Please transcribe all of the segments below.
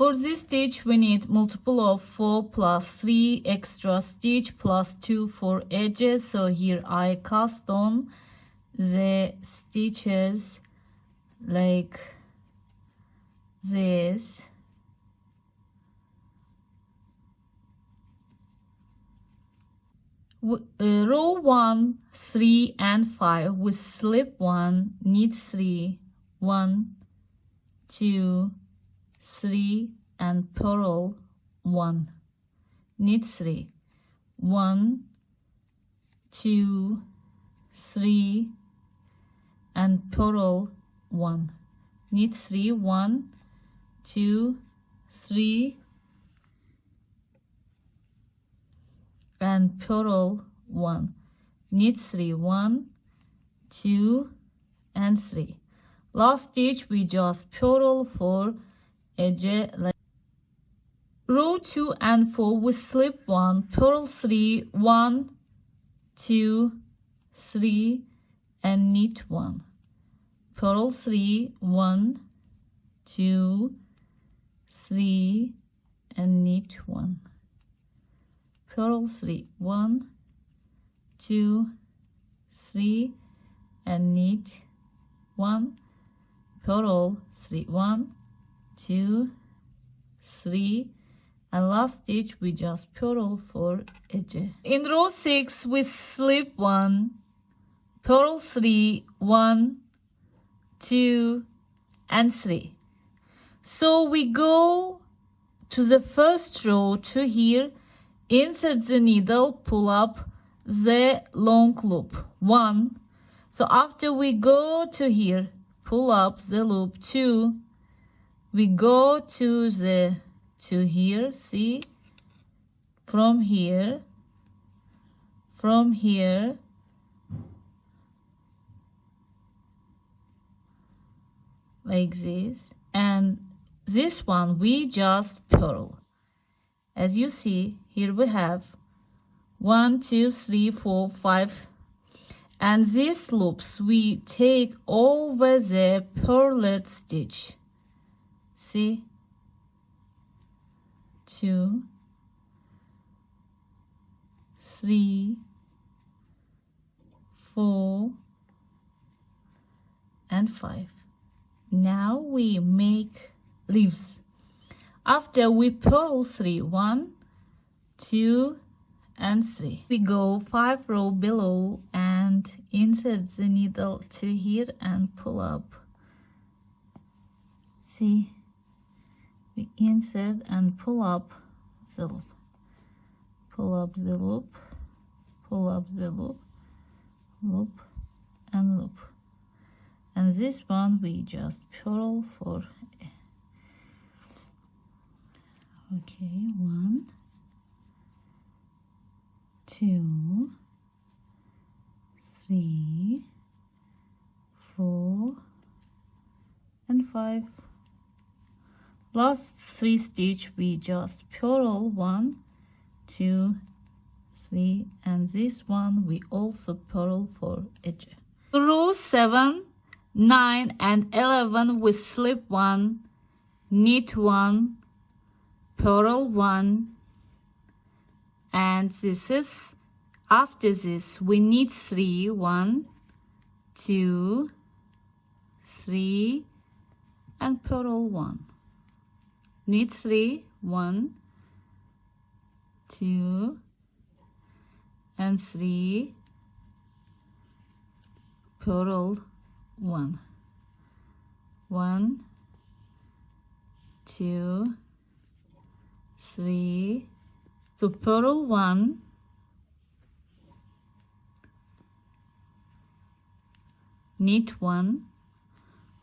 For this stitch we need multiple of 4 plus 3 extra stitch plus 2 for edges. So here I cast on the stitches like this. Row 1, 3 and 5 with slip 1, knit 3, 1, 2, 3 and purl 1, knit 3, 1, 2, 3 and purl 1, knit 3, 1, 2, 3 and purl 1, knit 3, 1, 2 and 3. Last stitch we just purl for edge. Row 2 and 4 with slip 1, purl 3, 1, 2, 3 and knit 1, purl 3, 1, 2, 3 and knit 1, purl 3, 1, 2, 3 and knit 1, purl 3, 1, 2, 3 and last stitch we just purl for edge. In row 6 we slip 1, purl 3, 1, 2 and 3. So we go to the first row to here, insert the needle, pull up the long loop 1. So after we go to here, pull up the loop 2, we go to here, see, from here like this, and this one we just purl. As you see here we have 1, 2, 3, 4, 5, and these loops we take over the purled stitch. See, 2, 3, 4 and 5. Now we make leaves. After we purl 3, 1, 2 and 3, we go 5 row below and insert the needle to here and pull up. See, we insert and pull up the loop, pull up the loop, pull up the loop, loop and loop, and this one we just purl for. Okay, 1, 2, 3, 4 and 5. Last 3 stitch we just purl 1, 2, 3, and this one we also purl for edge. Row 7, 9 and 11 we slip 1, knit 1, purl 1, and this is, after this we knit 3, 1, 2, 3 and purl 1, knit 3, 1, 2 and 3, purl 1, 1, 2, 3, so purl 1, knit 1,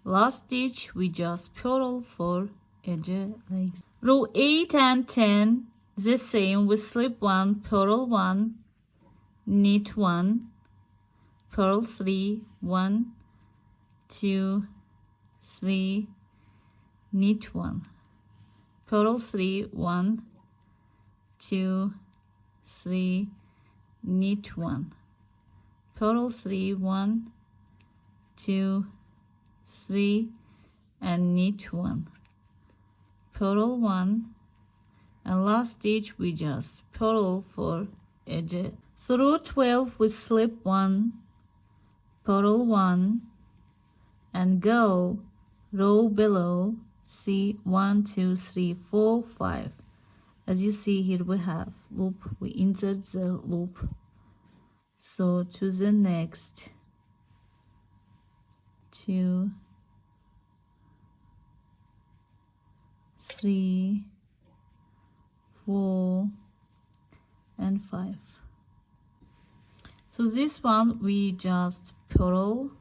last stitch we just purl for edge like this. Row 8 and 10 the same, we slip 1, purl 1, knit 1, purl 3, 1, 2, 3, knit 1, purl 3, 1, 2, 3, knit 1, purl 3, 1, 2, 3 and knit 1, purl 1, and last stitch we just purl for edge. So row 12 we slip 1, purl 1, and go row below. See 1 2 3 4 5. As you see here we have loop, we insert the loop. So to the next 2 3 4 and 5. So this one we just purl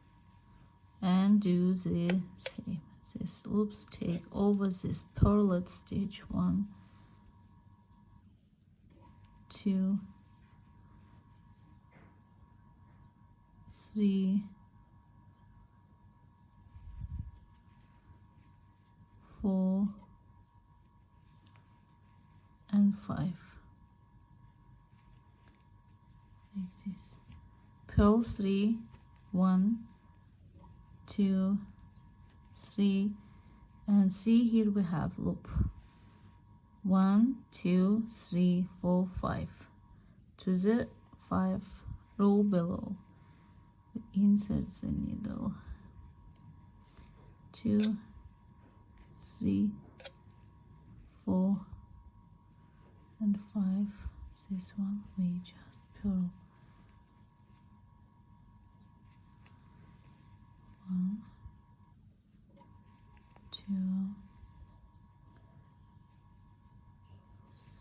and do the same. These loops take over this purled stitch. 1 2 3 4 and 5. Like this. Purl 3, 1 2 3, and see here we have loop 1 2 3 4 5. To the 5 row below we insert the needle. 2 3 4 and 5. This one we just purl 1 2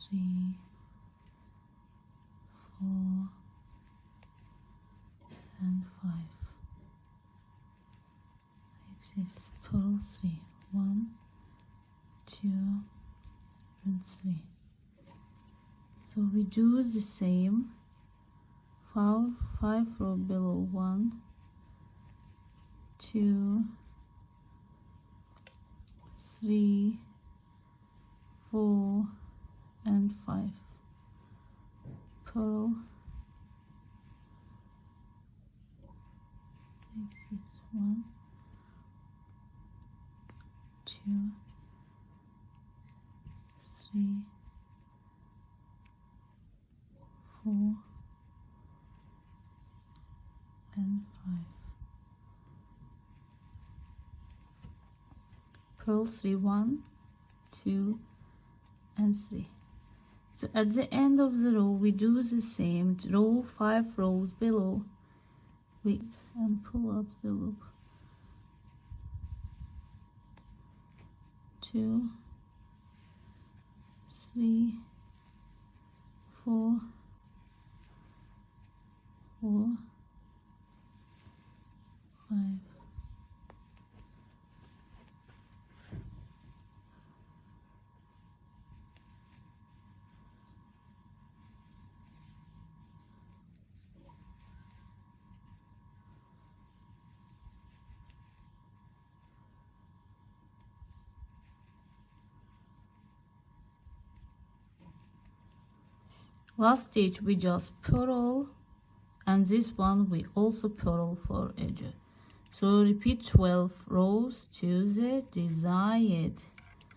3 4 and 5. Like this. Purl 3, 1 2 and 3. So we do the same 5 row below. 1 2 3 4 and 5. Purl like this. 1 2 3 4 and 5. Purl 3, 1 2 and 3. So at the end of the row we do the same. Row 5 rows below we and pull up the loop. 2 3 4 4 5. Last stitch we just purl, and this one we also purl for edge. So repeat 12 rows to the desired